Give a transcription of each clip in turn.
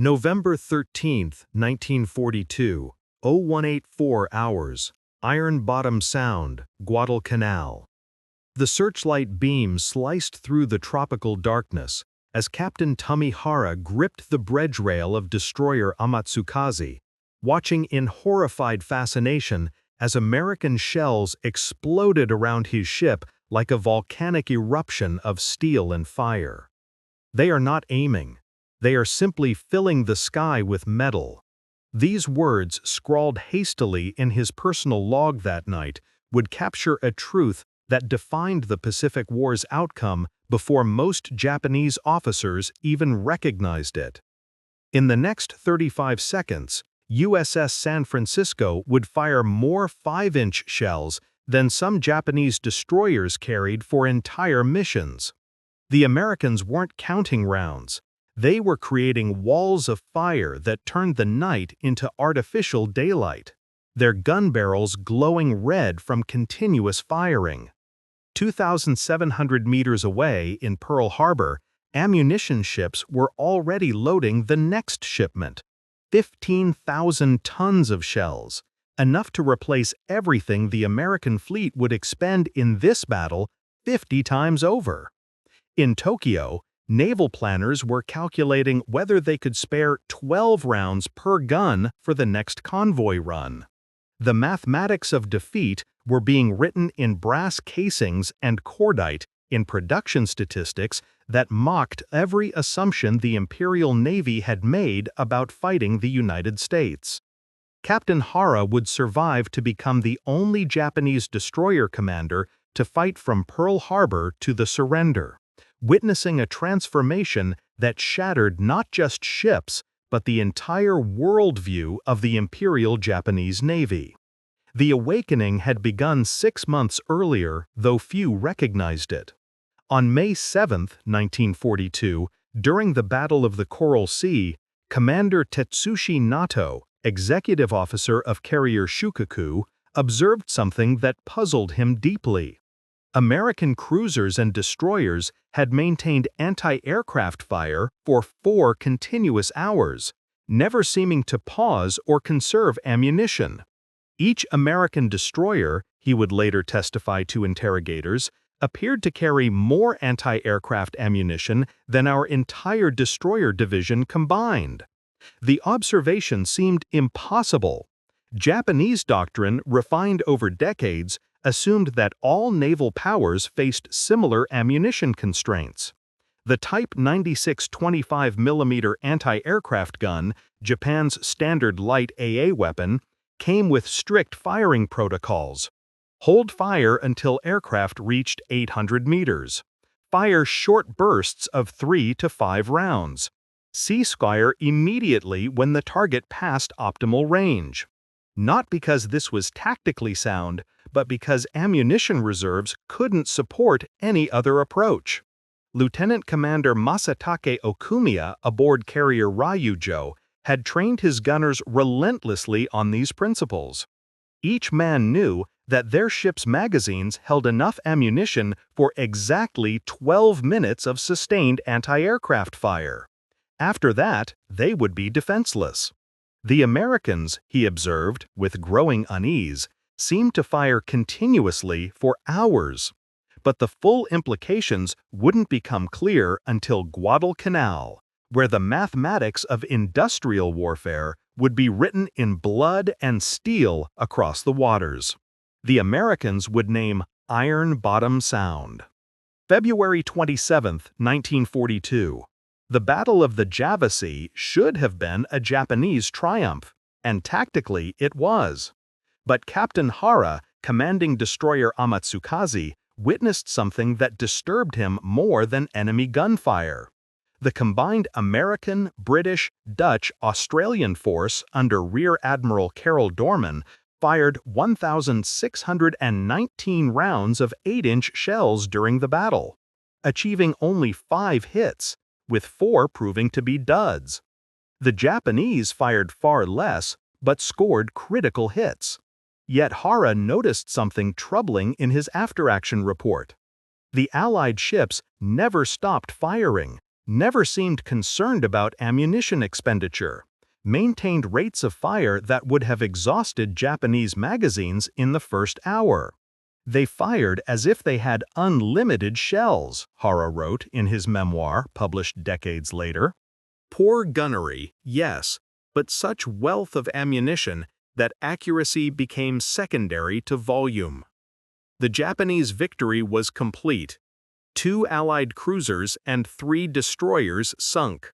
November 13, 1942, 0184 hours, Iron Bottom Sound, Guadalcanal. The searchlight beam sliced through the tropical darkness as Captain Tamichihara gripped the bridge rail of destroyer Amatsukaze, watching in horrified fascination as American shells exploded around his ship like a volcanic eruption of steel and fire. They are not aiming. They are simply filling the sky with metal. These words, scrawled hastily in his personal log that night, would capture a truth that defined the Pacific War's outcome before most Japanese officers even recognized it. In the next 35 seconds, USS San Francisco would fire more 5-inch shells than some Japanese destroyers carried for entire missions. The Americans weren't counting rounds. They were creating walls of fire that turned the night into artificial daylight, their gun barrels glowing red from continuous firing. 2,700 meters away in Pearl Harbor, ammunition ships were already loading the next shipment. 15,000 tons of shells, enough to replace everything the American fleet would expend in this battle 50 times over. In Tokyo, naval planners were calculating whether they could spare 12 rounds per gun for the next convoy run. The mathematics of defeat were being written in brass casings and cordite in production statistics that mocked every assumption the Imperial Navy had made about fighting the United States. Captain Hara would survive to become the only Japanese destroyer commander to fight from Pearl Harbor to the surrender, witnessing a transformation that shattered not just ships, but the entire worldview of the Imperial Japanese Navy. The awakening had begun 6 months earlier, though few recognized it. On May 7, 1942, during the Battle of the Coral Sea, Commander Tetsushi Nato, executive officer of carrier Shukaku, observed something that puzzled him deeply. American cruisers and destroyers had maintained anti-aircraft fire for 4 continuous hours, never seeming to pause or conserve ammunition. Each American destroyer, he would later testify to interrogators, appeared to carry more anti-aircraft ammunition than our entire destroyer division combined. The observation seemed impossible. Japanese doctrine, refined over decades, assumed that all naval powers faced similar ammunition constraints. The Type 96 25mm anti-aircraft gun, Japan's standard light AA weapon, came with strict firing protocols. Hold fire until aircraft reached 800 meters. Fire short bursts of 3 to 5 rounds. Cease fire immediately when the target passed optimal range. Not because this was tactically sound, but because ammunition reserves couldn't support any other approach. Lieutenant Commander Masatake Okumiya aboard carrier Ryujo had trained his gunners relentlessly on these principles. Each man knew that their ship's magazines held enough ammunition for exactly 12 minutes of sustained anti-aircraft fire. After that, they would be defenseless. The Americans, he observed with growing unease, seemed to fire continuously for hours. But the full implications wouldn't become clear until Guadalcanal, where the mathematics of industrial warfare would be written in blood and steel across the waters. The Americans would name Iron Bottom Sound. February 27, 1942. The Battle of the Java Sea should have been a Japanese triumph, and tactically it was. But Captain Hara, commanding destroyer Amatsukaze, witnessed something that disturbed him more than enemy gunfire. The combined American, British, Dutch, Australian force under Rear Admiral Carroll Dorman fired 1,619 rounds of 8-inch shells during the battle, achieving only 5 hits, with 4 proving to be duds. The Japanese fired far less, but scored critical hits. Yet Hara noticed something troubling in his after-action report. The Allied ships never stopped firing, never seemed concerned about ammunition expenditure, maintained rates of fire that would have exhausted Japanese magazines in the first hour. They fired as if they had unlimited shells, Hara wrote in his memoir published decades later. Poor gunnery, yes, but such wealth of ammunition that accuracy became secondary to volume. The Japanese victory was complete. 2 Allied cruisers and 3 destroyers sunk.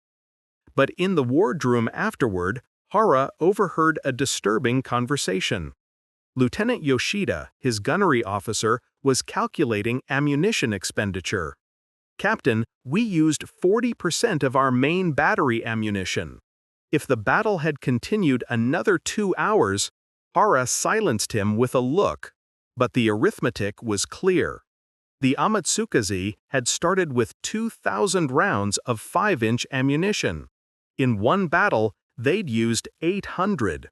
But in the wardroom afterward, Hara overheard a disturbing conversation. Lieutenant Yoshida, his gunnery officer, was calculating ammunition expenditure. "Captain, we used 40% of our main battery ammunition. If the battle had continued another 2 hours," Hara silenced him with a look. But the arithmetic was clear. The Amatsukaze had started with 2,000 rounds of 5-inch ammunition. In one battle, they'd used 800.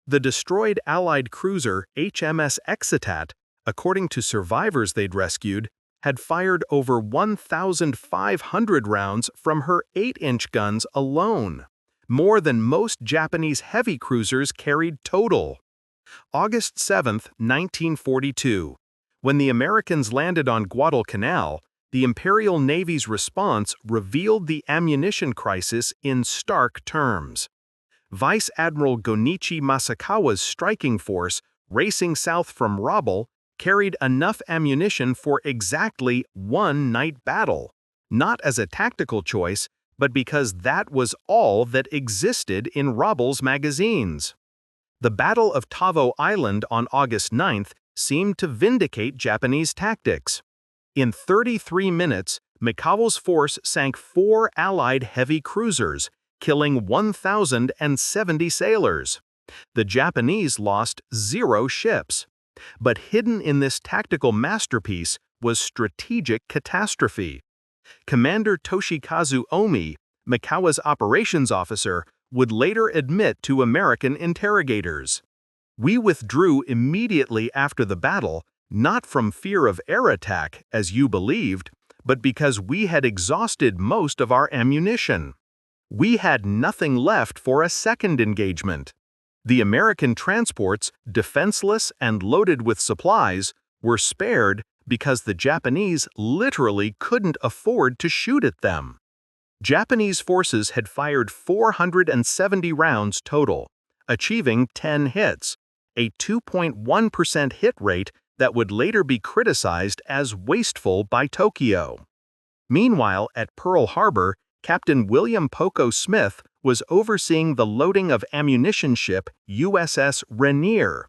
The destroyed Allied cruiser HMS Exetat, according to survivors they'd rescued, had fired over 1,500 rounds from her 8-inch guns alone, more than most Japanese heavy cruisers carried total. August 7, 1942. When the Americans landed on Guadalcanal, the Imperial Navy's response revealed the ammunition crisis in stark terms. Vice Admiral Gonichi Masakawa's striking force, racing south from Rabaul, carried enough ammunition for exactly one night battle, not as a tactical choice, but because that was all that existed in Rabaul's magazines. The Battle of Tavo Island on August 9th seemed to vindicate Japanese tactics. In 33 minutes, Mikawa's force sank 4 Allied heavy cruisers, killing 1,070 sailors. The Japanese lost 0 ships. But hidden in this tactical masterpiece was strategic catastrophe. Commander Toshikazu Omi, Mikawa's operations officer, would later admit to American interrogators, "We withdrew immediately after the battle, not from fear of air attack, as you believed, but because we had exhausted most of our ammunition. We had nothing left for a second engagement." The American transports, defenseless and loaded with supplies, were spared because the Japanese literally couldn't afford to shoot at them. Japanese forces had fired 470 rounds total, achieving 10 hits, a 2.1% hit rate that would later be criticized as wasteful by Tokyo. Meanwhile, at Pearl Harbor, Captain William Poco Smith was overseeing the loading of ammunition ship USS Rainier.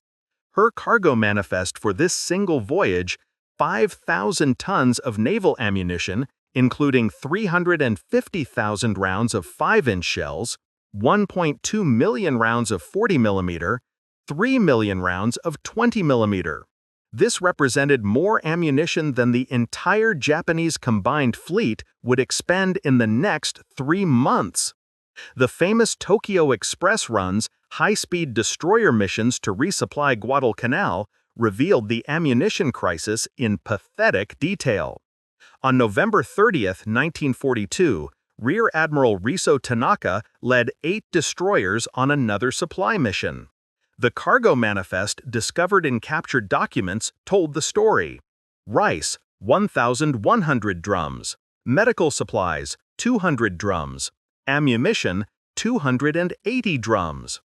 Her cargo manifest for this single voyage, 5,000 tons of naval ammunition, including 350,000 rounds of 5-inch shells, 1.2 million rounds of 40mm, 3 million rounds of 20mm. This represented more ammunition than the entire Japanese combined fleet would expend in the next 3 months. The famous Tokyo Express runs, high-speed destroyer missions to resupply Guadalcanal, revealed the ammunition crisis in pathetic detail. On November 30, 1942, Rear Admiral Riso Tanaka led 8 destroyers on another supply mission. The cargo manifest discovered in captured documents told the story. Rice, 1,100 drums. Medical supplies, 200 drums. Ammunition, 280 drums.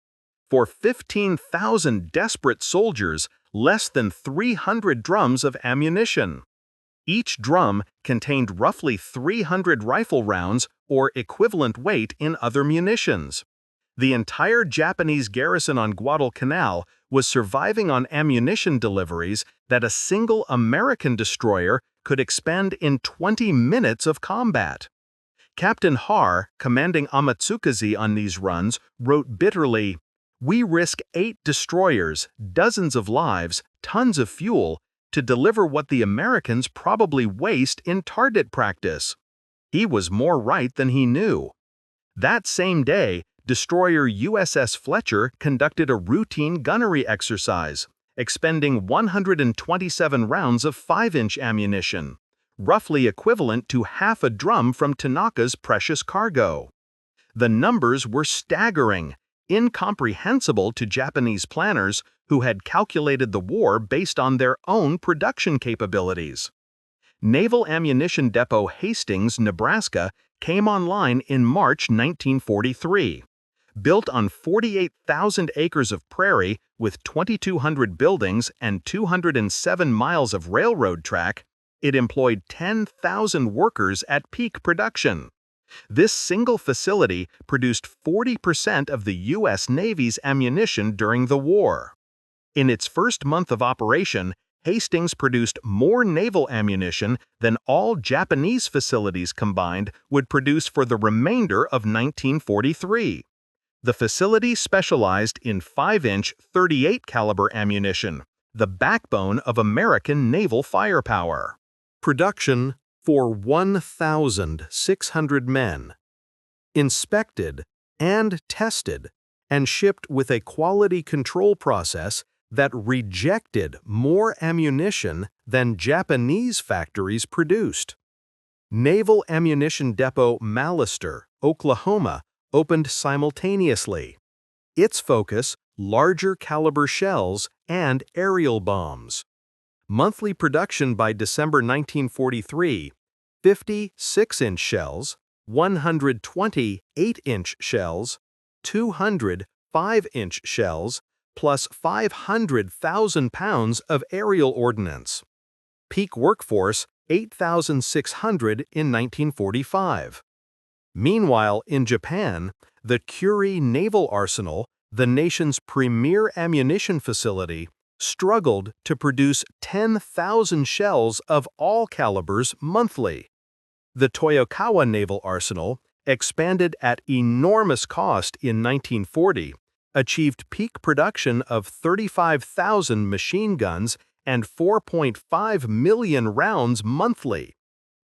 For 15,000 desperate soldiers, less than 300 drums of ammunition. Each drum contained roughly 300 rifle rounds or equivalent weight in other munitions. The entire Japanese garrison on Guadalcanal was surviving on ammunition deliveries that a single American destroyer could expend in 20 minutes of combat. Captain Har, commanding Amatsukaze on these runs, wrote bitterly, "We risk 8 destroyers, dozens of lives, tons of fuel, to deliver what the Americans probably waste in target practice." He was more right than he knew. That same day, destroyer USS Fletcher conducted a routine gunnery exercise, expending 127 rounds of 5-inch ammunition, roughly equivalent to half a drum from Tanaka's precious cargo. The numbers were staggering, incomprehensible to Japanese planners who had calculated the war based on their own production capabilities. Naval Ammunition Depot Hastings, Nebraska, came online in March 1943. Built on 48,000 acres of prairie with 2,200 buildings and 207 miles of railroad track, it employed 10,000 workers at peak production. This single facility produced 40% of the U.S. Navy's ammunition during the war. In its first month of operation, Hastings produced more naval ammunition than all Japanese facilities combined would produce for the remainder of 1943. The facility specialized in 5-inch 38 caliber ammunition, the backbone of American naval firepower. Production for 1,600 men. Inspected and tested and shipped with a quality control process that rejected more ammunition than Japanese factories produced. Naval Ammunition Depot Mallister, Oklahoma, opened simultaneously. Its focus, larger caliber shells and aerial bombs. Monthly production by December 1943, 50 6-inch shells, 120 8-inch shells, 200 5-inch shells, plus 500,000 pounds of aerial ordnance. Peak workforce, 8,600 in 1945. Meanwhile, in Japan, the Curie Naval Arsenal, the nation's premier ammunition facility, struggled to produce 10,000 shells of all calibers monthly. The Toyokawa Naval Arsenal, expanded at enormous cost in 1940, achieved peak production of 35,000 machine guns and 4.5 million rounds monthly,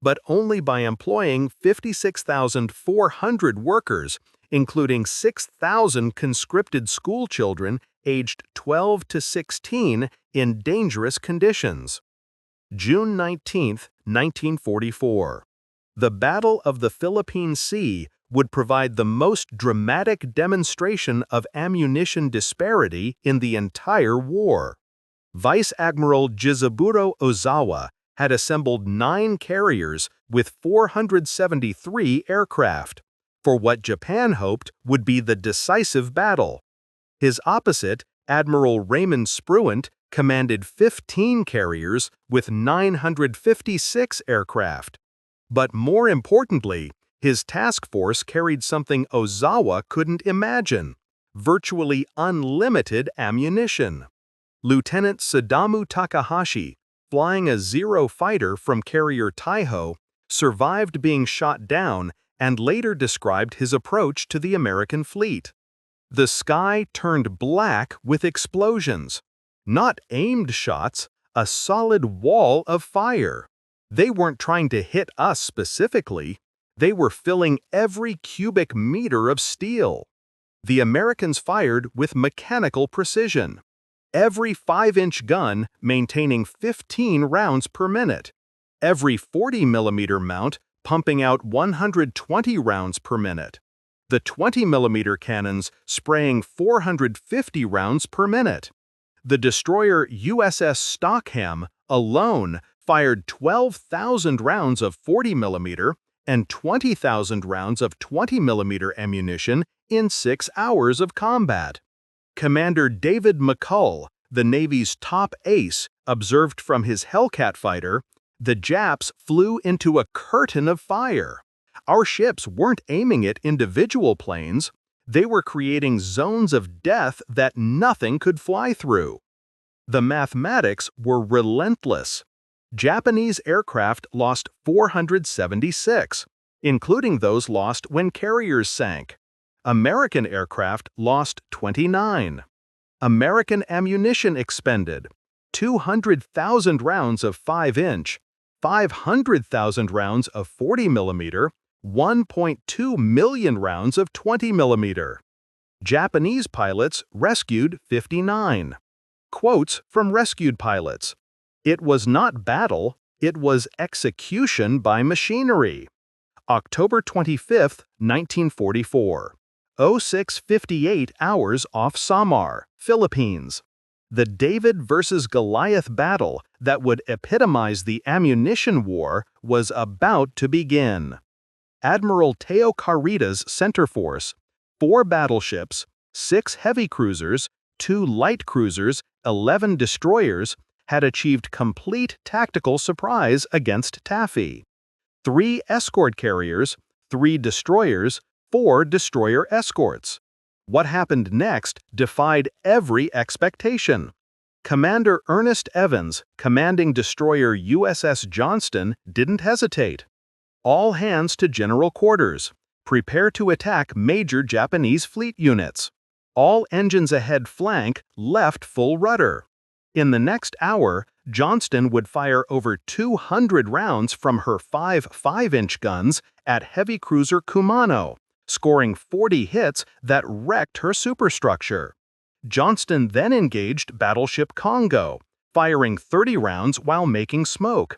but only by employing 56,400 workers, including 6,000 conscripted schoolchildren aged 12 to 16 in dangerous conditions. June 19, 1944. The Battle of the Philippine Sea would provide the most dramatic demonstration of ammunition disparity in the entire war. Vice Admiral Jizaburo Ozawa had assembled 9 carriers with 473 aircraft, for what Japan hoped would be the decisive battle. His opposite, Admiral Raymond Spruant, commanded 15 carriers with 956 aircraft. But more importantly, his task force carried something Ozawa couldn't imagine: virtually unlimited ammunition. Lieutenant Sadamu Takahashi, flying a Zero fighter from carrier Taiho, survived being shot down and later described his approach to the American fleet. The sky turned black with explosions. Not aimed shots, a solid wall of fire. They weren't trying to hit us specifically. They were filling every cubic meter of steel. The Americans fired with mechanical precision. Every 5-inch gun maintaining 15 rounds per minute. Every 40mm mount pumping out 120 rounds per minute. The 20mm cannons spraying 450 rounds per minute. The destroyer USS Stockham alone fired 12,000 rounds of 40mm and 20,000 rounds of 20mm ammunition in 6 hours of combat. Commander David McCull, the Navy's top ace, observed from his Hellcat fighter, "The Japs flew into a curtain of fire. Our ships weren't aiming at individual planes. They were creating zones of death that nothing could fly through." The mathematics were relentless. Japanese aircraft lost 476, including those lost when carriers sank. American aircraft lost 29. American ammunition expended: 200,000 rounds of 5-inch, 500,000 rounds of 40mm, 1.2 million rounds of 20mm. Japanese pilots rescued 59. Quotes from rescued pilots: "It was not battle, It was execution by machinery. October 25, 1944. 06:58 hours off Samar, Philippines. The David versus Goliath battle that would epitomize the ammunition war was about to begin. Admiral Teo Carita's center force, 4 battleships, 6 heavy cruisers, 2 light cruisers, 11 destroyers, had achieved complete tactical surprise against Taffy. 3 escort carriers, 3 destroyers, 4 destroyer escorts. What happened next defied every expectation. Commander Ernest Evans, commanding destroyer USS Johnston, didn't hesitate. All hands to general quarters. Prepare to attack major Japanese fleet units. All engines ahead flank, left full rudder. In the next hour, Johnston would fire over 200 rounds from her 5 5-inch guns at heavy cruiser Kumano, scoring 40 hits that wrecked her superstructure. Johnston then engaged battleship Congo, firing 30 rounds while making smoke.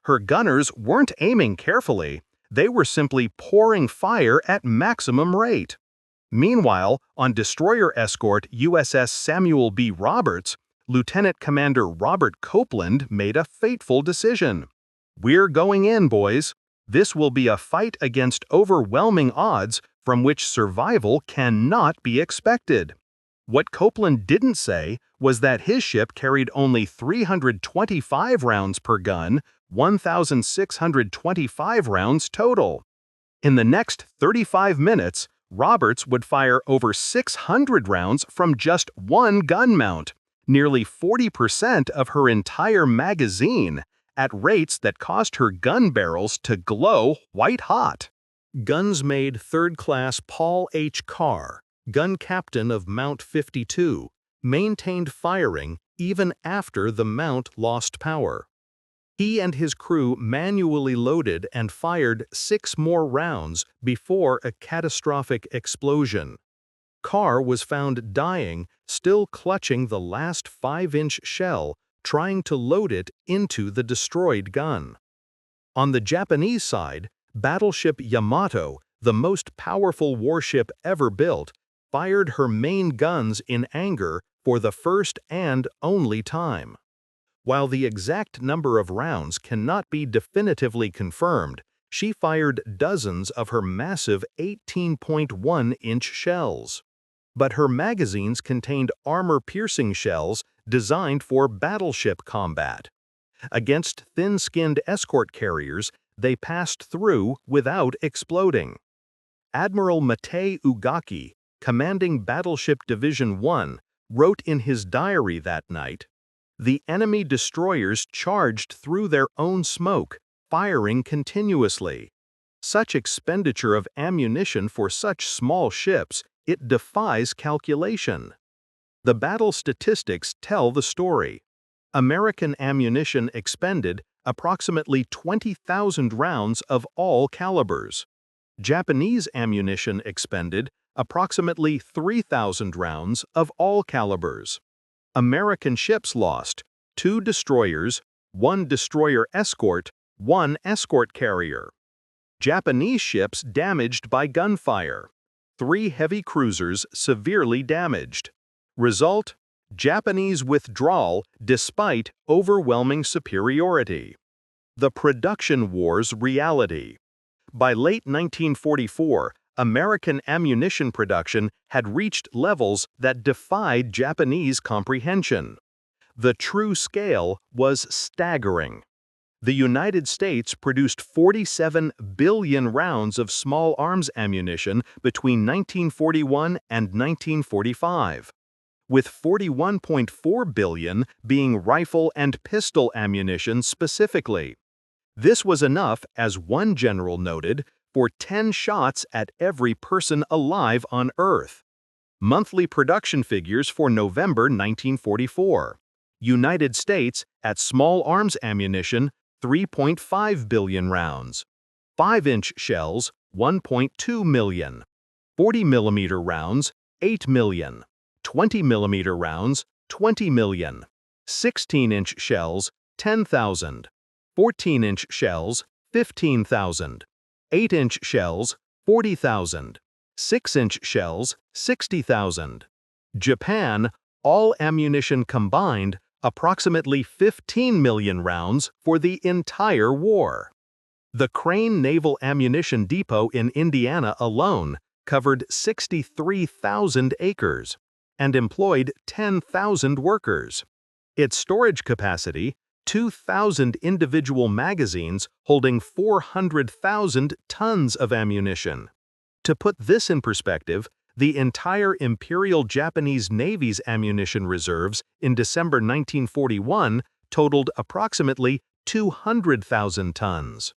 Her gunners weren't aiming carefully, they were simply pouring fire at maximum rate. Meanwhile, on destroyer escort USS Samuel B. Roberts, Lieutenant Commander Robert Copeland made a fateful decision. "We're going in, boys. This will be a fight against overwhelming odds from which survival cannot be expected." What Copeland didn't say was that his ship carried only 325 rounds per gun, 1,625 rounds total. In the next 35 minutes, Roberts would fire over 600 rounds from just one gun mount, nearly 40% of her entire magazine, at rates that caused her gun barrels to glow white-hot. Guns made 3rd Class Paul H. Carr, gun captain of Mount 52, maintained firing even after the mount lost power. He and his crew manually loaded and fired 6 more rounds before a catastrophic explosion. Carr was found dying, still clutching the last 5-inch shell, trying to load it into the destroyed gun. On the Japanese side, battleship Yamato, the most powerful warship ever built, fired her main guns in anger for the first and only time. While the exact number of rounds cannot be definitively confirmed, she fired dozens of her massive 18.1-inch shells. But her magazines contained armor-piercing shells designed for battleship combat. Against thin-skinned escort carriers, they passed through without exploding. Admiral Matei Ugaki, commanding Battleship Division 1, wrote in his diary that night, "The enemy destroyers charged through their own smoke, firing continuously. Such expenditure of ammunition for such small ships, it defies calculation." The battle statistics tell the story. American ammunition expended approximately 20,000 rounds of all calibers. Japanese ammunition expended approximately 3,000 rounds of all calibers. American ships lost 2 destroyers, 1 destroyer escort, 1 escort carrier. Japanese ships damaged by gunfire. 3 heavy cruisers severely damaged. Result: Japanese withdrawal despite overwhelming superiority. The production war's reality. By late 1944, American ammunition production had reached levels that defied Japanese comprehension. The true scale was staggering. The United States produced 47 billion rounds of small arms ammunition between 1941 and 1945, with 41.4 billion being rifle and pistol ammunition specifically. This was enough, as one general noted, for 10 shots at every person alive on Earth. Monthly production figures for November 1944. United States, at small arms ammunition, 3.5 billion rounds. 5-inch shells, 1.2 million. 40mm rounds, 8 million. 20mm rounds, 20 million. 16-inch shells, 10,000. 14-inch shells, 15,000. 8-inch shells, 40,000. 6-inch shells, 60,000. Japan, all ammunition combined, approximately 15 million rounds for the entire war. The Crane Naval Ammunition Depot in Indiana alone covered 63,000 acres and employed 10,000 workers. Its storage capacity, 2,000 individual magazines holding 400,000 tons of ammunition. To put this in perspective, the entire Imperial Japanese Navy's ammunition reserves in December 1941 totaled approximately 200,000 tons.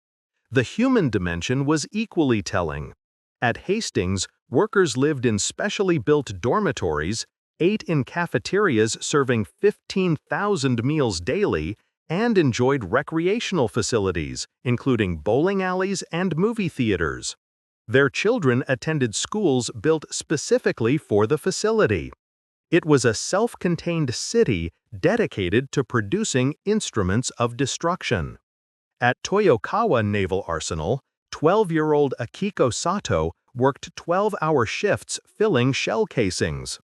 The human dimension was equally telling. At Hastings, workers lived in specially built dormitories, ate in cafeterias serving 15,000 meals daily, and enjoyed recreational facilities, including bowling alleys and movie theaters. Their children attended schools built specifically for the facility. It was a self-contained city dedicated to producing instruments of destruction. At Toyokawa Naval Arsenal, 12-year-old Akiko Sato worked 12-hour shifts filling shell casings.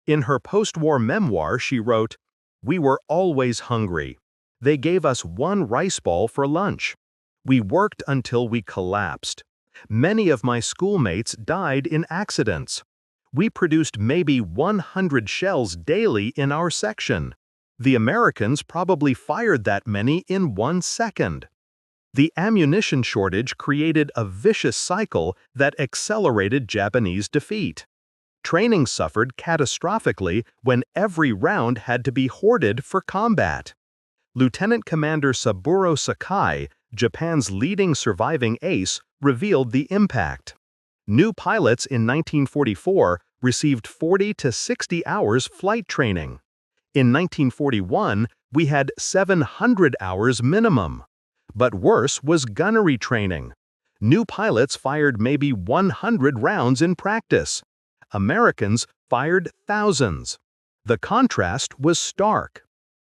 In her post-war memoir, she wrote, "We were always hungry. They gave us one rice ball for lunch. We worked until we collapsed. Many of my schoolmates died in accidents. We produced maybe 100 shells daily in our section. The Americans probably fired that many in 1 second." The ammunition shortage created a vicious cycle that accelerated Japanese defeat. Training suffered catastrophically when every round had to be hoarded for combat. Lieutenant Commander Saburo Sakai, Japan's leading surviving ace, revealed the impact. New pilots in 1944 received 40 to 60 hours flight training. In 1941, we had 700 hours minimum. But worse was gunnery training. New pilots fired maybe 100 rounds in practice. Americans fired thousands. The contrast was stark.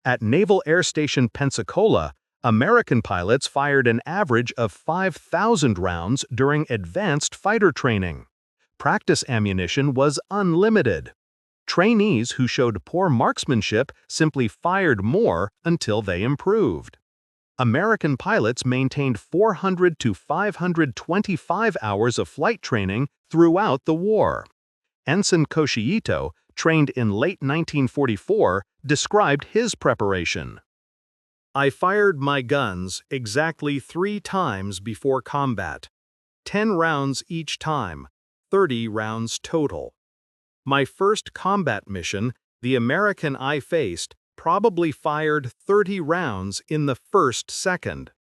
At Naval Air Station Pensacola, American pilots fired an average of 5,000 rounds during advanced fighter training. Practice ammunition was unlimited. Trainees who showed poor marksmanship simply fired more until they improved. American pilots maintained 400 to 525 hours of flight training throughout the war. Ensign Koshito, trained in late 1944, described his preparation. "I fired my guns exactly 3 times before combat. 10 rounds each time, 30 rounds total. My first combat mission, the American I faced, probably fired 30 rounds in the first second."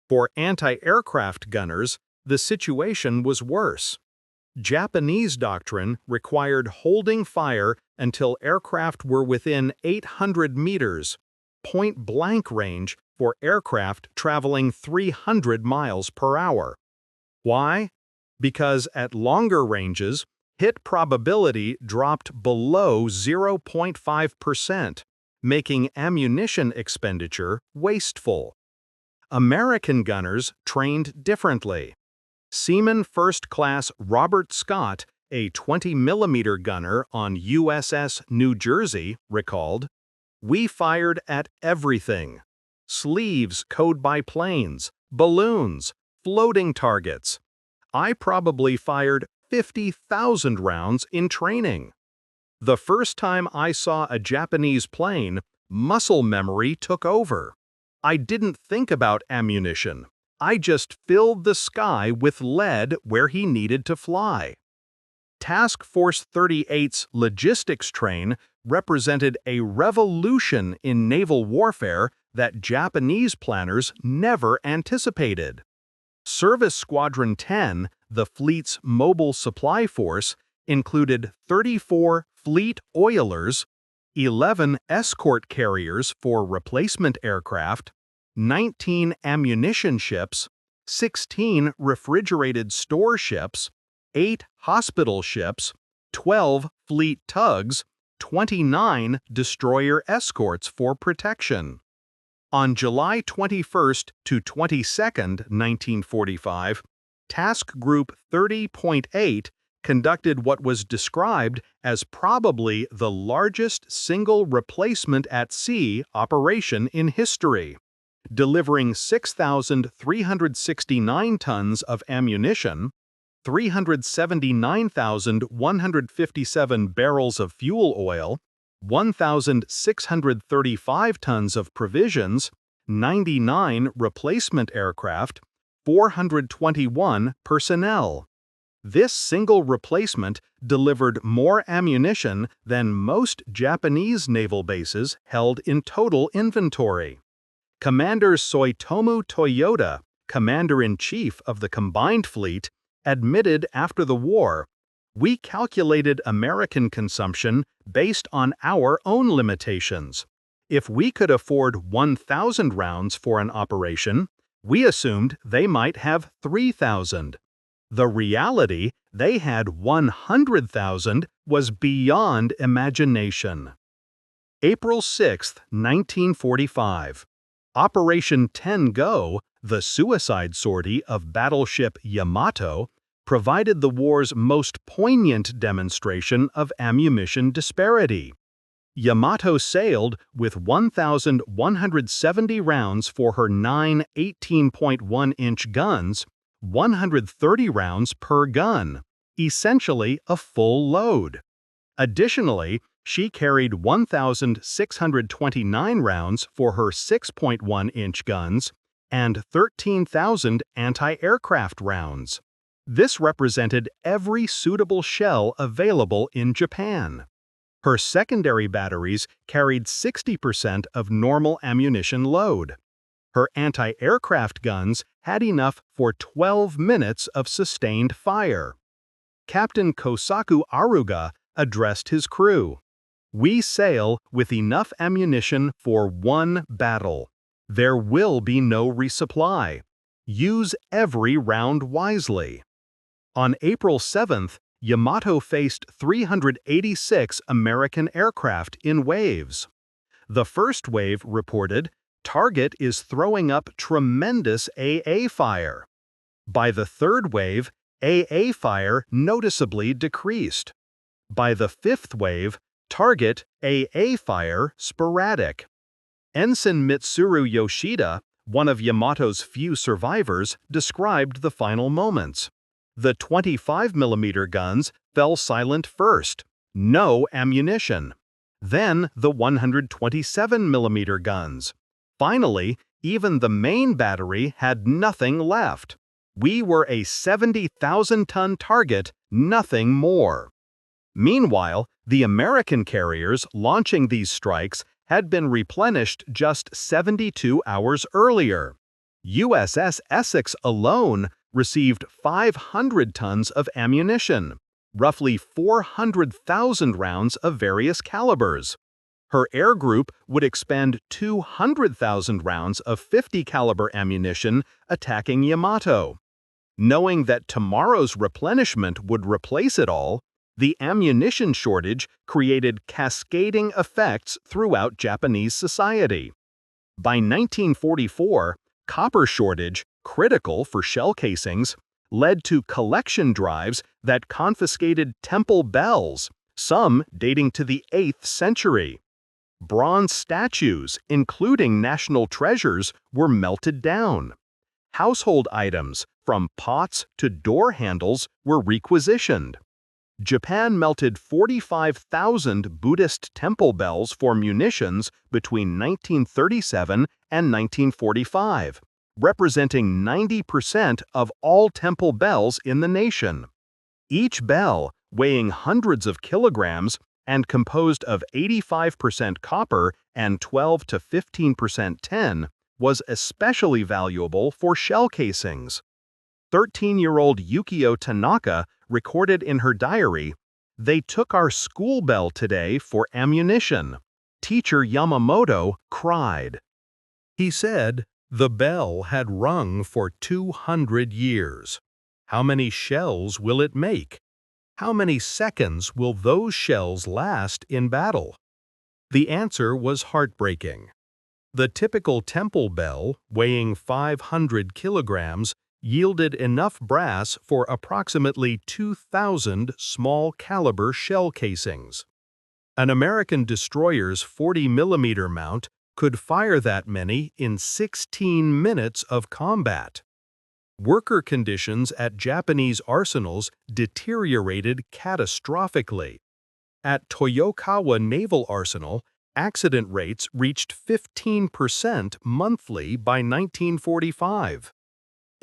For anti-aircraft gunners, the situation was worse. Japanese doctrine required holding fire until aircraft were within 800 meters, point-blank range for aircraft traveling 300 miles per hour. Why? Because at longer ranges, hit probability dropped below 0.5%. Making ammunition expenditure wasteful. American gunners trained differently. Seaman First Class Robert Scott, a 20mm gunner on USS New Jersey, recalled, "We fired at everything. Sleeves code by planes, balloons, floating targets. I probably fired 50,000 rounds in training. The first time I saw a Japanese plane, muscle memory took over. I didn't think about ammunition. I just filled the sky with lead where he needed to fly." Task Force 38's logistics train represented a revolution in naval warfare that Japanese planners never anticipated. Service Squadron 10, the fleet's mobile supply force, included 34 fleet oilers, 11 escort carriers for replacement aircraft, 19 ammunition ships, 16 refrigerated store ships, 8 hospital ships, 12 fleet tugs, 29 destroyer escorts for protection. On July 21st to 22nd, 1945, Task Group 30.8 conducted what was described as probably the largest single replacement at sea operation in history, delivering 6,369 tons of ammunition, 379,157 barrels of fuel oil, 1,635 tons of provisions, 99 replacement aircraft, 421 personnel. This single replacement delivered more ammunition than most Japanese naval bases held in total inventory. Commander Soitomu Toyota, Commander-in-Chief of the Combined Fleet, admitted after the war, "We calculated American consumption based on our own limitations. If we could afford 1,000 rounds for an operation, we assumed they might have 3,000. The reality, they had 100,000, was beyond imagination." April 6, 1945. Operation 10 Go, the suicide sortie of battleship Yamato, provided the war's most poignant demonstration of ammunition disparity. Yamato sailed with 1,170 rounds for her 9 18.1-inch guns, 130 rounds per gun, essentially a full load. Additionally, she carried 1,629 rounds for her 6.1-inch guns and 13,000 anti-aircraft rounds. This represented every suitable shell available in Japan. Her secondary batteries carried 60% of normal ammunition load. Her anti-aircraft guns had enough for 12 minutes of sustained fire. Captain Kosaku Aruga addressed his crew. "We sail with enough ammunition for one battle. There will be no resupply. Use every round wisely." On April 7th, Yamato faced 386 American aircraft in waves. The first wave reported, "Target is throwing up tremendous AA fire." By the third wave, AA fire noticeably decreased. By the fifth wave, target AA fire sporadic. Ensign Mitsuru Yoshida, one of Yamato's few survivors, described the final moments. "The 25mm guns fell silent first. No ammunition. Then the 127mm guns. Finally, even the main battery had nothing left. We were a 70,000-ton target, nothing more." Meanwhile, the American carriers launching these strikes had been replenished just 72 hours earlier. USS Essex alone received 500 tons of ammunition, roughly 400,000 rounds of various calibers. Her air group would expend 200,000 rounds of 50-caliber ammunition attacking Yamato. Knowing that tomorrow's replenishment would replace it all, the ammunition shortage created cascading effects throughout Japanese society. By 1944, copper shortage, critical for shell casings, led to collection drives that confiscated temple bells, some dating to the 8th century. Bronze statues, including national treasures, were melted down. Household items, from pots to door handles, were requisitioned. Japan melted 45,000 Buddhist temple bells for munitions between 1937 and 1945, representing 90% of all temple bells in the nation. Each bell, weighing hundreds of kilograms and composed of 85% copper and 12 to 15% tin, was especially valuable for shell casings. 13-year-old Yukio Tanaka recorded in her diary, "They took our school bell today for ammunition. Teacher Yamamoto cried." He said, "The bell had rung for 200 years. How many shells will it make? How many seconds will those shells last in battle?" The answer was heartbreaking. The typical temple bell, weighing 500 kilograms, yielded enough brass for approximately 2,000 small-caliber shell casings. An American destroyer's 40mm mount could fire that many in 16 minutes of combat. Worker conditions at Japanese arsenals deteriorated catastrophically. At Toyokawa Naval Arsenal, accident rates reached 15% monthly by 1945.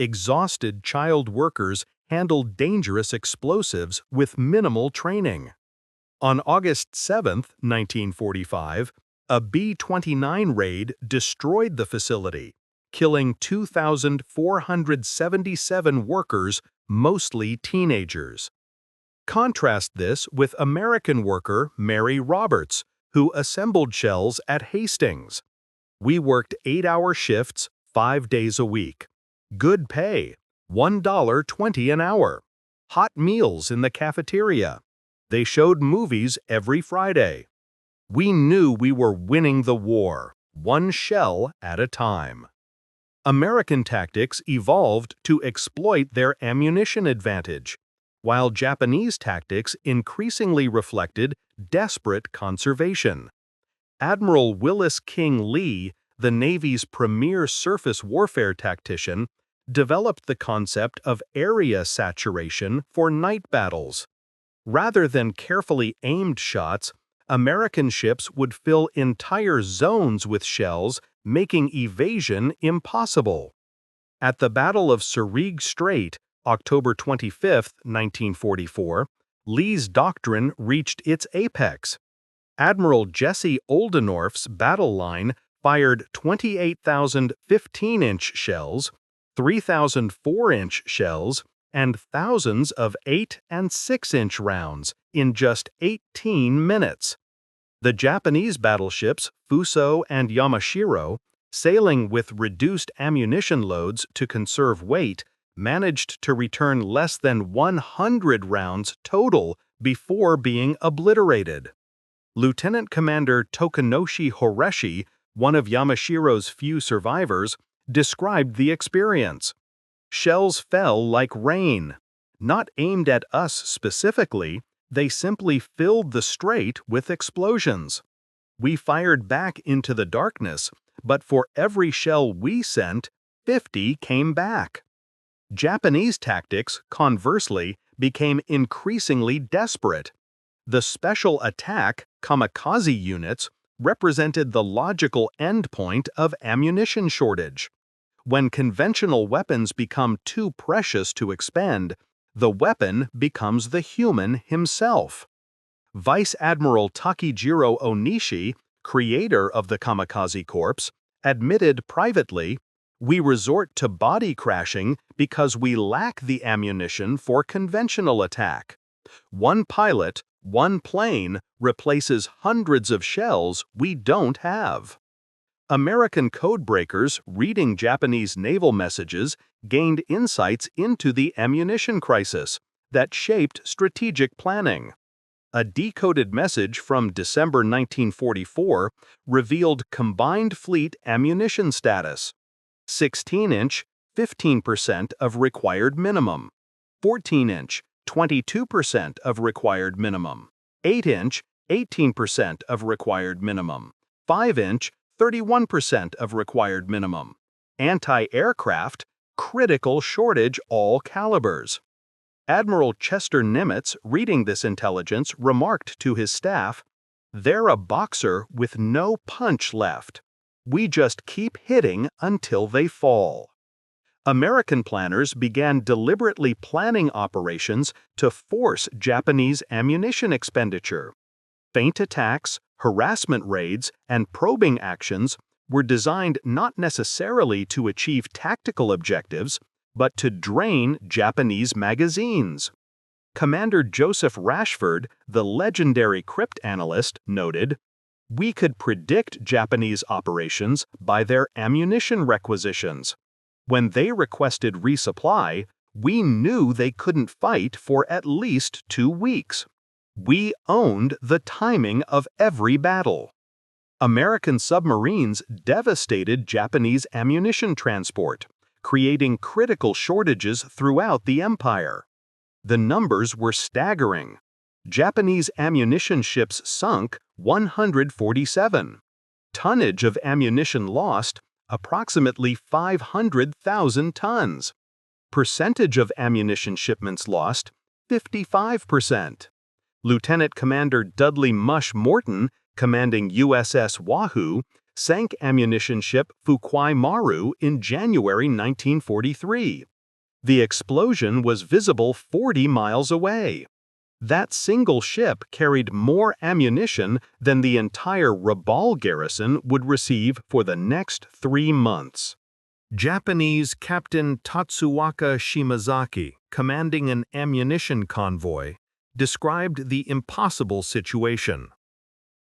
Exhausted child workers handled dangerous explosives with minimal training. On August 7, 1945, a B-29 raid destroyed the facility, killing 2,477 workers, mostly teenagers. Contrast this with American worker Mary Roberts, who assembled shells at Hastings. We worked 8-hour shifts, 5 days a week. Good pay, $1.20 an hour. Hot meals in the cafeteria. They showed movies every Friday. We knew we were winning the war, one shell at a time. American tactics evolved to exploit their ammunition advantage, while Japanese tactics increasingly reflected desperate conservation. Admiral Willis King Lee, the Navy's premier surface warfare tactician, developed the concept of area saturation for night battles. Rather than carefully aimed shots, American ships would fill entire zones with shells, making evasion impossible. At the Battle of Surigue Strait, October 25, 1944, Lee's doctrine reached its apex. Admiral Jesse Oldenorf's battle line fired 28,000 15-inch shells, 3,000 4-inch shells, and thousands of 8- and 6-inch rounds in just 18 minutes. The Japanese battleships Fuso and Yamashiro, sailing with reduced ammunition loads to conserve weight, managed to return less than 100 rounds total before being obliterated. Lieutenant Commander Tokanoshi Horeshi, one of Yamashiro's few survivors, described the experience. Shells fell like rain. Not aimed at us specifically, they simply filled the strait with explosions. We fired back into the darkness, but for every shell we sent, 50 came back. Japanese tactics, conversely, became increasingly desperate. The special attack kamikaze units represented the logical endpoint of ammunition shortage. When conventional weapons become too precious to expend, the weapon becomes the human himself. Vice Admiral Takijiro Onishi, creator of the Kamikaze Corps, admitted privately, "We resort to body crashing because we lack the ammunition for conventional attack. One pilot, one plane replaces hundreds of shells we don't have." American codebreakers reading Japanese naval messages gained insights into the ammunition crisis that shaped strategic planning. A decoded message from December 1944 revealed combined fleet ammunition status: 16-inch, 15% of required minimum; 14-inch, 22% of required minimum; 8-inch, 18% of required minimum; 5-inch, 31% of required minimum. Anti-aircraft, critical shortage all calibers. Admiral Chester Nimitz, reading this intelligence, remarked to his staff, "They're a boxer with no punch left. We just keep hitting until they fall." American planners began deliberately planning operations to force Japanese ammunition expenditure. Feint attacks, harassment raids, and probing actions were designed not necessarily to achieve tactical objectives, but to drain Japanese magazines. Commander Joseph Rashford, the legendary cryptanalyst, noted, "We could predict Japanese operations by their ammunition requisitions. When they requested resupply, we knew they couldn't fight for at least 2 weeks. We owned the timing of every battle." American submarines devastated Japanese ammunition transport, creating critical shortages throughout the empire. The numbers were staggering. Japanese ammunition ships sunk 147. Tonnage of ammunition lost, approximately 500,000 tons. Percentage of ammunition shipments lost, 55%. Lieutenant Commander Dudley Mush Morton, commanding USS Wahoo, sank ammunition ship Fukwai Maru in January 1943. The explosion was visible 40 miles away. That single ship carried more ammunition than the entire Rabaul garrison would receive for the next 3 months. Japanese Captain Tatsuwaka Shimazaki, commanding an ammunition convoy, described the impossible situation.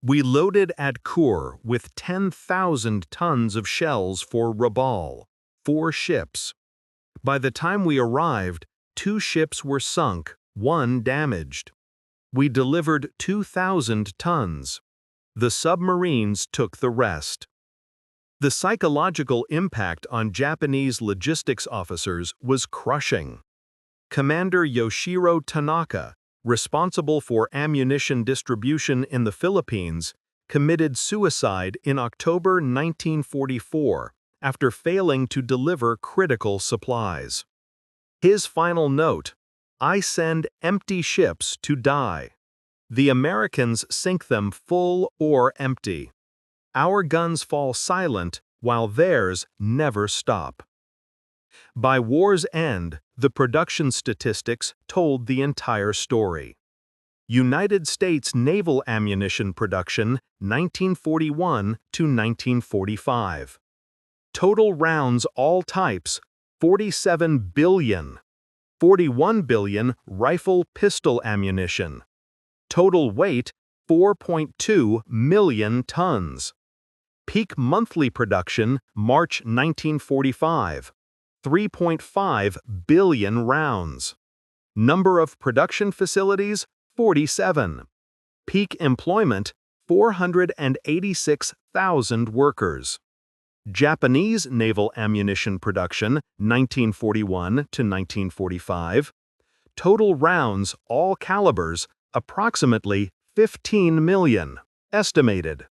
"We loaded at Kure with 10,000 tons of shells for Rabaul, 4 ships. By the time we arrived, 2 ships were sunk, 1 damaged. We delivered 2,000 tons. The submarines took the rest." The psychological impact on Japanese logistics officers was crushing. Commander Yoshiro Tanaka, responsible for ammunition distribution in the Philippines, committed suicide in October 1944 after failing to deliver critical supplies. His final note, "I send empty ships to die. The Americans sink them full or empty. Our guns fall silent while theirs never stop." By war's end, the production statistics told the entire story. United States naval ammunition production 1941 to 1945. Total rounds all types 47 billion. 41 billion rifle pistol ammunition. Total weight 4.2 million tons. Peak monthly production March 1945. 3.5 billion rounds. Number of production facilities 47. Peak employment 486,000 workers. Japanese naval ammunition production 1941 to 1945. Total rounds all calibers approximately 15 million, estimated.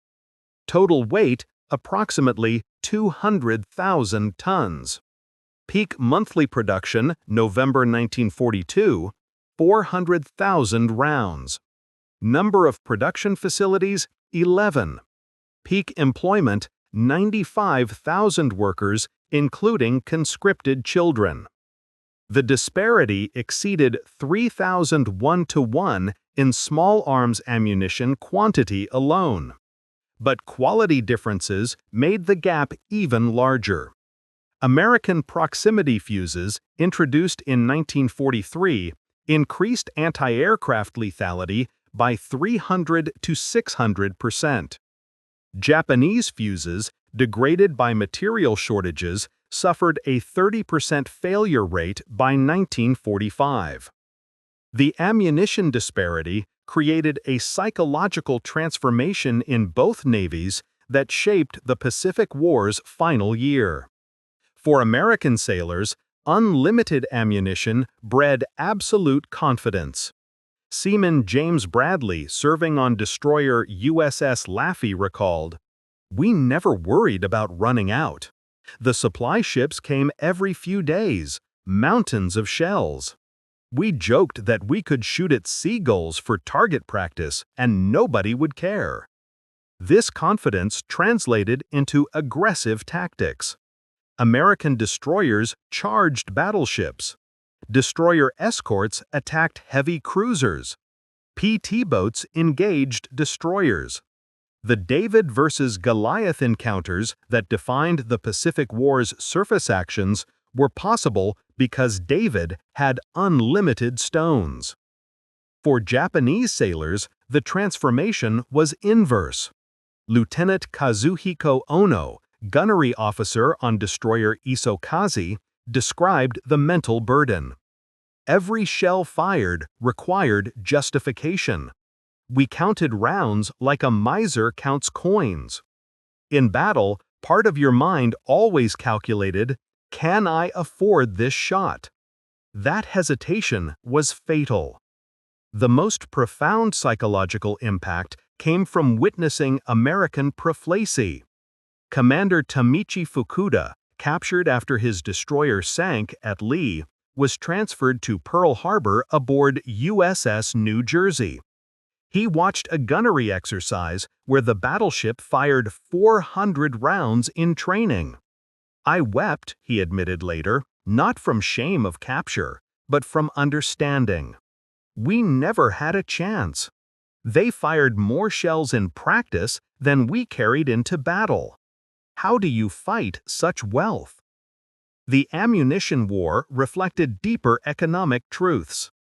Total weight approximately 200,000 tons. Peak monthly production November 1942, 400,000 rounds. Number of production facilities 11. Peak employment 95,000 workers, including conscripted children. The disparity exceeded 3,001 to 1 in small arms ammunition quantity alone. But quality differences made the gap even larger. American proximity fuses, introduced in 1943, increased anti-aircraft lethality by 300 to 600%. Japanese fuses, degraded by material shortages, suffered a 30% failure rate by 1945. The ammunition disparity created a psychological transformation in both navies that shaped the Pacific War's final year. For American sailors, unlimited ammunition bred absolute confidence. Seaman James Bradley, serving on destroyer USS Laffey, recalled, "We never worried about running out. The supply ships came every few days, mountains of shells. We joked that we could shoot at seagulls for target practice and nobody would care." This confidence translated into aggressive tactics. American destroyers charged battleships. Destroyer escorts attacked heavy cruisers. PT boats engaged destroyers. The David versus Goliath encounters that defined the Pacific War's surface actions were possible because David had unlimited stones. For Japanese sailors, the transformation was inverse. Lieutenant Kazuhiko Ono, gunnery officer on destroyer Isokaze, described the mental burden. "Every shell fired required justification. We counted rounds like a miser counts coins. In battle, part of your mind always calculated, "Can I afford this shot?" That hesitation was fatal. The most profound psychological impact came from witnessing American prophylaxis. Commander Tamichihara, captured after his destroyer sank at Lee, was transferred to Pearl Harbor aboard USS New Jersey. He watched a gunnery exercise where the battleship fired 400 rounds in training. "I wept," he admitted later, "not from shame of capture, but from understanding. We never had a chance. They fired more shells in practice than we carried into battle. How do you fight such wealth?" The ammunition war reflected deeper economic truths.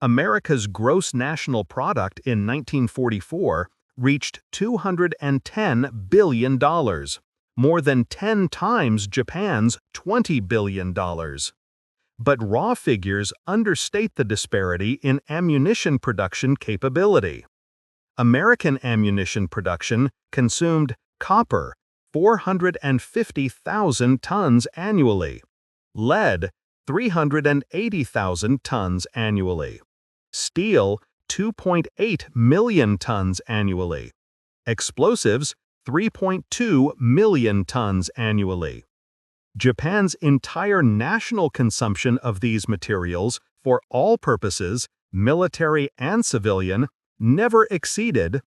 America's gross national product in 1944 reached $210 billion, more than 10 times Japan's $20 billion. But raw figures understate the disparity in ammunition production capability. American ammunition production consumed copper, 450,000 tons annually, lead, 380,000 tons annually, steel, 2.8 million tons annually, explosives, 3.2 million tons annually. Japan's entire national consumption of these materials for all purposes, military and civilian, never exceeded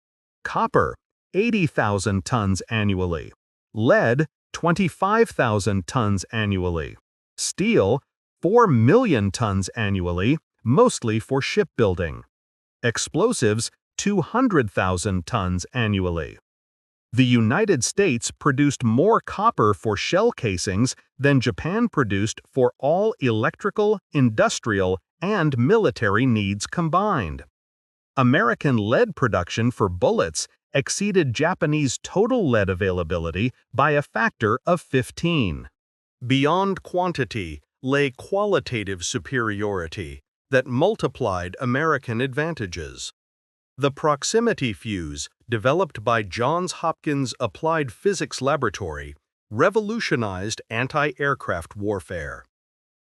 copper, 80,000 tons annually, lead, 25,000 tons annually, steel, 4 million tons annually, mostly for shipbuilding, explosives, 200,000 tons annually. The United States produced more copper for shell casings than Japan produced for all electrical, industrial, and military needs combined. American lead production for bullets exceeded Japanese total lead availability by a factor of 15. Beyond quantity lay qualitative superiority that multiplied American advantages. The proximity fuse, developed by Johns Hopkins Applied Physics Laboratory, revolutionized anti-aircraft warfare.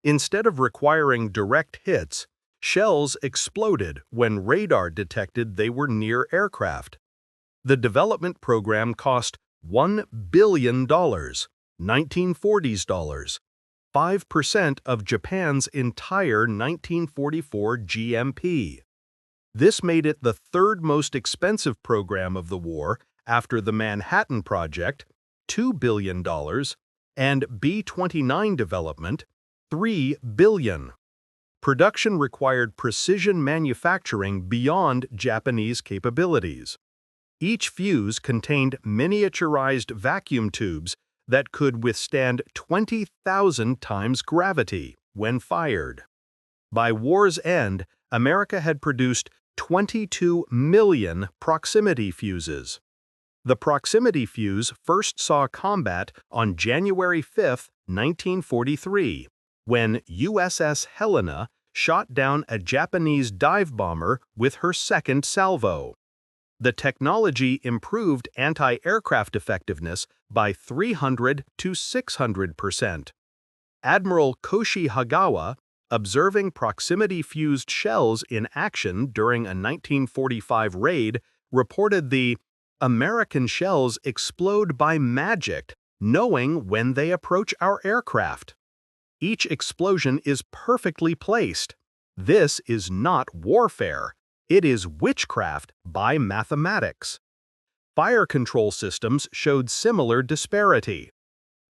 Instead of requiring direct hits, shells exploded when radar detected they were near aircraft. The development program cost $1 billion, 1940s dollars, 5% of Japan's entire 1944 GMP. This made it the third most expensive program of the war after the Manhattan Project, $2 billion, and B-29 development, $3 billion. Production required precision manufacturing beyond Japanese capabilities. Each fuse contained miniaturized vacuum tubes that could withstand 20,000 times gravity when fired. By war's end, America had produced 22 million proximity fuses. The proximity fuse first saw combat on January 5, 1943, when USS Helena shot down a Japanese dive bomber with her second salvo. The technology improved anti-aircraft effectiveness by 300 to 600%. Admiral Koshi Hagawa, observing proximity-fused shells in action during a 1945 raid, reported the American shells explode by magic, knowing when they approach our aircraft. Each explosion is perfectly placed. This is not warfare. It is witchcraft by mathematics. Fire control systems showed similar disparity.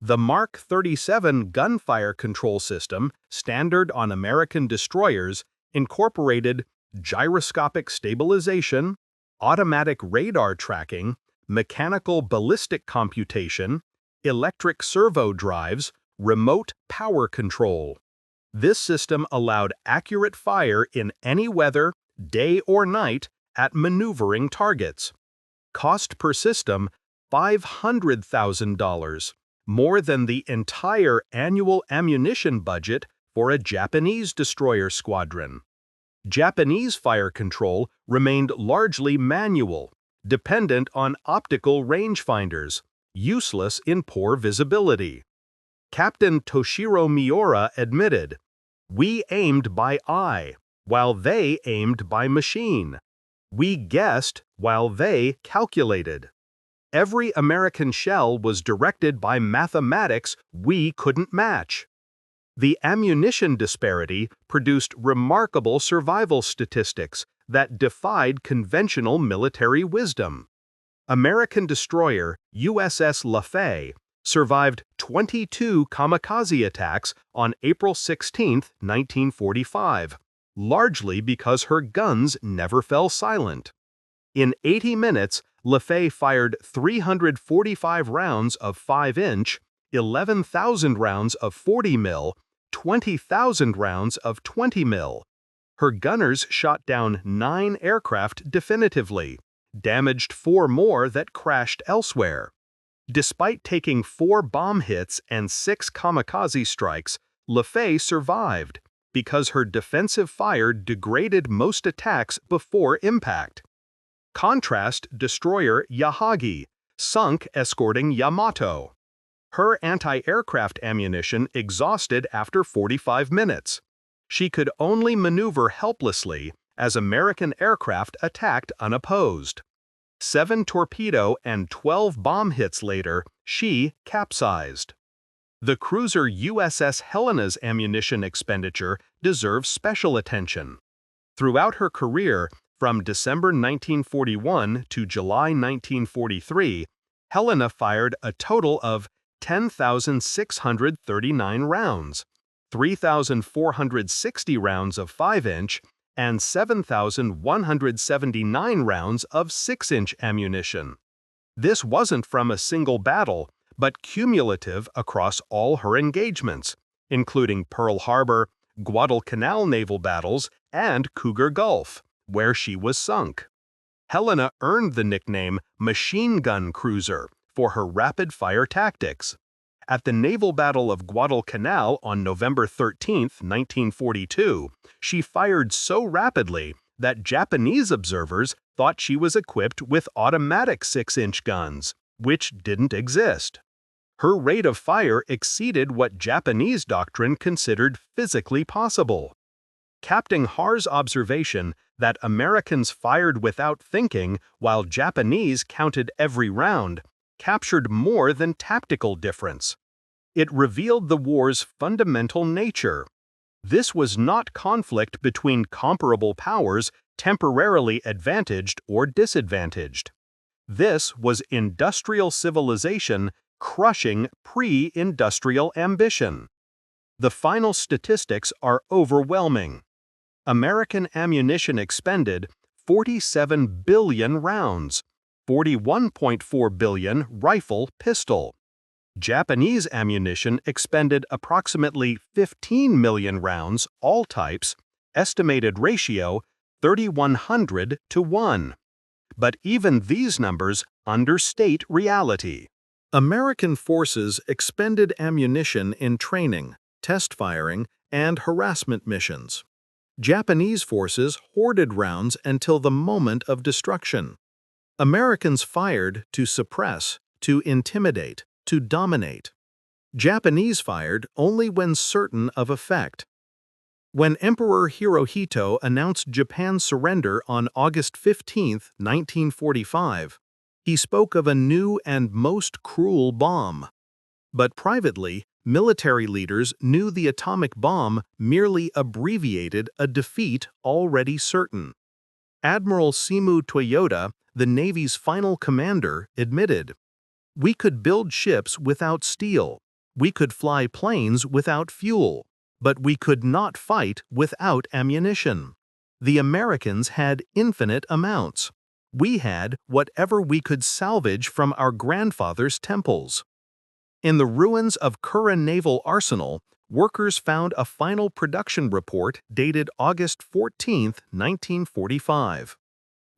The Mark 37 gunfire control system, standard on American destroyers, incorporated gyroscopic stabilization, automatic radar tracking, mechanical ballistic computation, electric servo drives, remote power control. This system allowed accurate fire in any weather, day or night, at maneuvering targets. Cost per system, $500,000. More than the entire annual ammunition budget for a Japanese destroyer squadron. Japanese fire control remained largely manual, dependent on optical rangefinders, useless in poor visibility. Captain Toshiro Miura admitted, "We aimed by eye, while they aimed by machine. We guessed while they calculated. Every American shell was directed by mathematics we couldn't match." The ammunition disparity produced remarkable survival statistics that defied conventional military wisdom. American destroyer USS Lafay survived 22 kamikaze attacks on April 16, 1945, largely because her guns never fell silent. In 80 minutes, Lafay fired 345 rounds of 5-inch, 11,000 rounds of 40 mil, 20,000 rounds of 20 mil. Her gunners shot down 9 aircraft definitively, damaged 4 more that crashed elsewhere. Despite taking 4 bomb hits and 6 kamikaze strikes, Lafay survived because her defensive fire degraded most attacks before impact. Contrast destroyer Yahagi, sunk escorting Yamato. Her anti-aircraft ammunition exhausted after 45 minutes. She could only maneuver helplessly as American aircraft attacked unopposed. 7 torpedo and 12 bomb hits later, she capsized. The cruiser USS Helena's ammunition expenditure deserves special attention. Throughout her career, from December 1941 to July 1943, Helena fired a total of 10,639 rounds, 3,460 rounds of 5-inch, and 7,179 rounds of 6-inch ammunition. This wasn't from a single battle, but cumulative across all her engagements, including Pearl Harbor, Guadalcanal naval battles, and Cougar Gulf, where she was sunk. Helena earned the nickname Machine Gun Cruiser for her rapid-fire tactics. At the naval battle of Guadalcanal on November 13, 1942, she fired so rapidly that Japanese observers thought she was equipped with automatic 6-inch guns, which didn't exist. Her rate of fire exceeded what Japanese doctrine considered physically possible. Captain Haar's observation that Americans fired without thinking while Japanese counted every round captured more than tactical difference. It revealed the war's fundamental nature. This was not conflict between comparable powers temporarily advantaged or disadvantaged. This was industrial civilization crushing pre-industrial ambition. The final statistics are overwhelming. American ammunition expended 47 billion rounds, 41.4 billion rifle-pistol. Japanese ammunition expended approximately 15 million rounds, all types, estimated ratio 3,100 to 1. But even these numbers understate reality. American forces expended ammunition in training, test firing, and harassment missions. Japanese forces hoarded rounds until the moment of destruction. Americans fired to suppress, to intimidate, to dominate. Japanese fired only when certain of effect. When Emperor Hirohito announced Japan's surrender on August 15, 1945, he spoke of a new and most cruel bomb. But privately, military leaders knew the atomic bomb merely abbreviated a defeat already certain. Admiral Seimu Toyoda, the Navy's final commander, admitted, "We could build ships without steel. We could fly planes without fuel. But we could not fight without ammunition. The Americans had infinite amounts. We had whatever we could salvage from our grandfathers' temples." In the ruins of Kura Naval Arsenal, workers found a final production report dated August 14, 1945.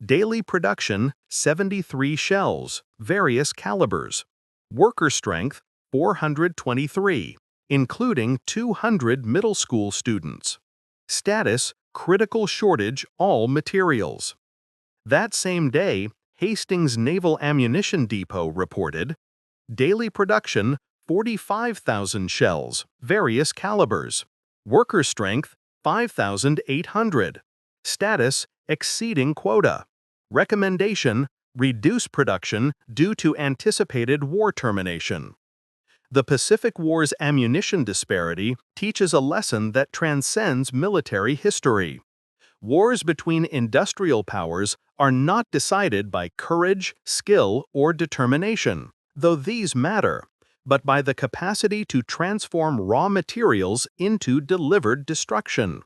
Daily production, 73 shells, various calibers. Worker strength, 423, including 200 middle school students. Status, critical shortage all materials. That same day, Hastings Naval Ammunition Depot reported, Daily production, 45,000 shells, various calibers. Worker strength, 5,800. Status, exceeding quota. Recommendation, reduce production due to anticipated war termination. The Pacific War's ammunition disparity teaches a lesson that transcends military history. Wars between industrial powers are not decided by courage, skill, or determination, though these matter, but by the capacity to transform raw materials into delivered destruction.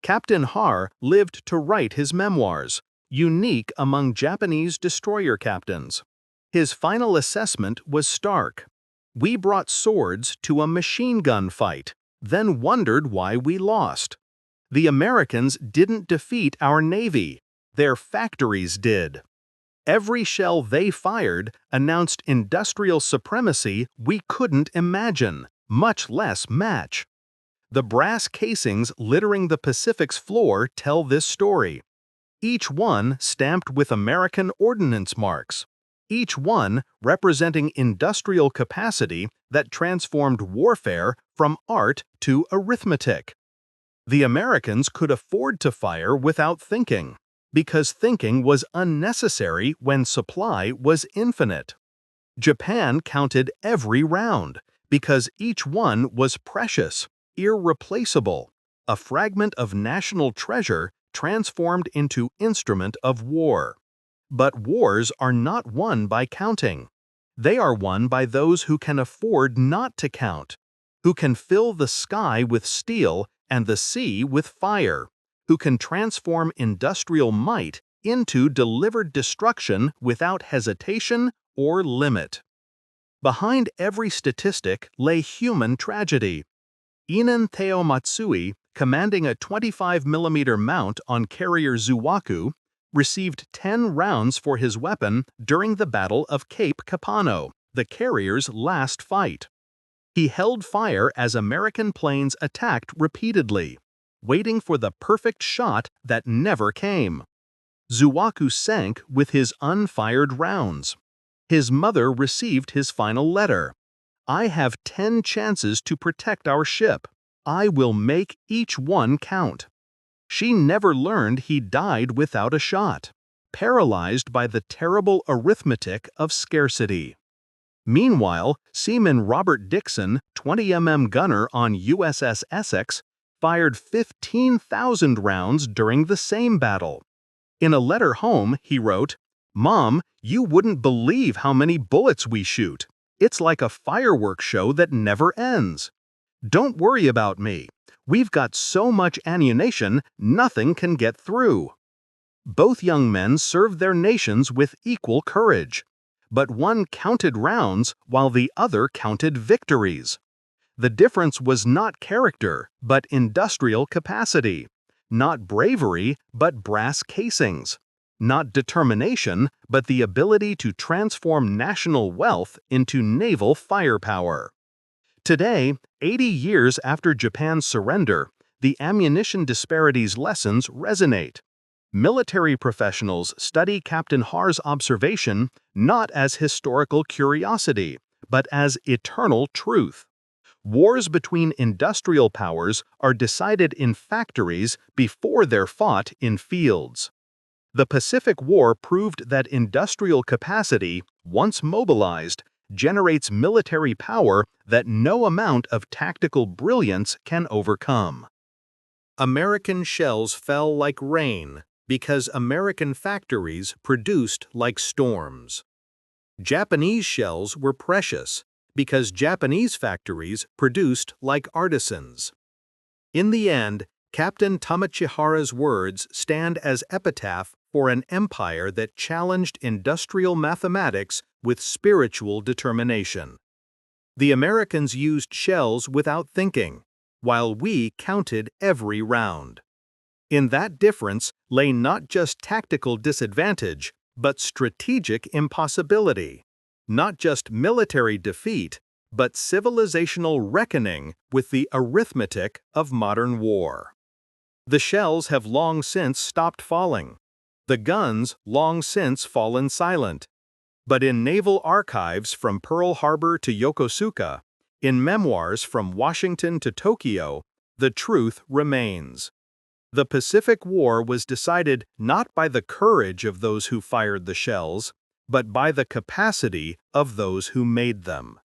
Captain Har lived to write his memoirs, unique among Japanese destroyer captains. His final assessment was stark. "We brought swords to a machine gun fight, then wondered why we lost. The Americans didn't defeat our Navy, their factories did. Every shell they fired announced industrial supremacy we couldn't imagine, much less match." The brass casings littering the Pacific's floor tell this story. Each one stamped with American ordnance marks. Each one representing industrial capacity that transformed warfare from art to arithmetic. The Americans could afford to fire without thinking, because thinking was unnecessary when supply was infinite. Japan counted every round, because each one was precious, irreplaceable, a fragment of national treasure transformed into instrument of war. But wars are not won by counting. They are won by those who can afford not to count, who can fill the sky with steel and the sea with fire, who can transform industrial might into delivered destruction without hesitation or limit. Behind every statistic lay human tragedy. Inan Theo Matsui, commanding a 25mm mount on carrier Zuwaku, received 10 rounds for his weapon during the Battle of Cape Capano, the carrier's last fight. He held fire as American planes attacked repeatedly, waiting for the perfect shot that never came. Zuwaku sank with his unfired rounds. His mother received his final letter. "I have 10 chances to protect our ship. I will make each one count." She never learned he died without a shot, paralyzed by the terrible arithmetic of scarcity. Meanwhile, Seaman Robert Dixon, 20mm gunner on USS Essex, fired 15,000 rounds during the same battle. In a letter home, he wrote, "Mom, you wouldn't believe how many bullets we shoot. It's like a fireworks show that never ends. Don't worry about me. We've got so much ammunition, nothing can get through." Both young men served their nations with equal courage. But one counted rounds while the other counted victories. The difference was not character, but industrial capacity. Not bravery, but brass casings. Not determination, but the ability to transform national wealth into naval firepower. Today, 80 years after Japan's surrender, the ammunition disparities lessons resonate. Military professionals study Captain Har's observation not as historical curiosity, but as eternal truth. Wars between industrial powers are decided in factories before they're fought in fields. The Pacific War proved that industrial capacity, once mobilized, generates military power that no amount of tactical brilliance can overcome. American shells fell like rain because American factories produced like storms. Japanese shells were precious because Japanese factories produced like artisans. In the end, Captain Tamichihara's words stand as epitaph for an empire that challenged industrial mathematics with spiritual determination. The Americans used shells without thinking, while we counted every round. In that difference lay not just tactical disadvantage, but strategic impossibility. Not just military defeat, but civilizational reckoning with the arithmetic of modern war. The shells have long since stopped falling. The guns long since fallen silent. But in naval archives from Pearl Harbor to Yokosuka, in memoirs from Washington to Tokyo, the truth remains. The Pacific War was decided not by the courage of those who fired the shells, but by the capacity of those who made them.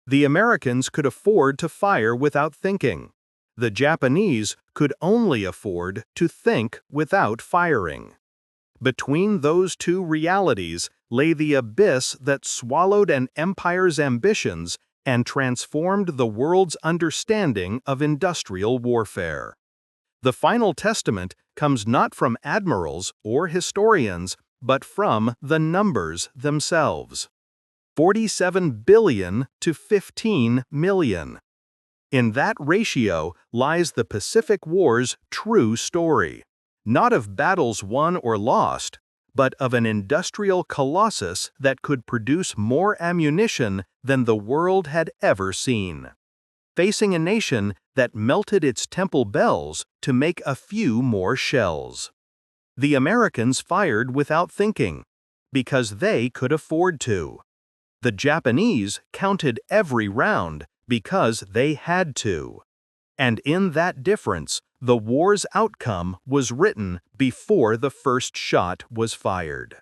The Americans could afford to fire without thinking. The Japanese could only afford to think without firing. Between those two realities lay the abyss that swallowed an empire's ambitions and transformed the world's understanding of industrial warfare. The final testament comes not from admirals or historians, but from the numbers themselves. 47 billion to 15 million. In that ratio lies the Pacific War's true story, not of battles won or lost, but of an industrial colossus that could produce more ammunition than the world had ever seen, facing a nation that melted its temple bells to make a few more shells. The Americans fired without thinking, because they could afford to. The Japanese counted every round because they had to. And in that difference, the war's outcome was written before the first shot was fired.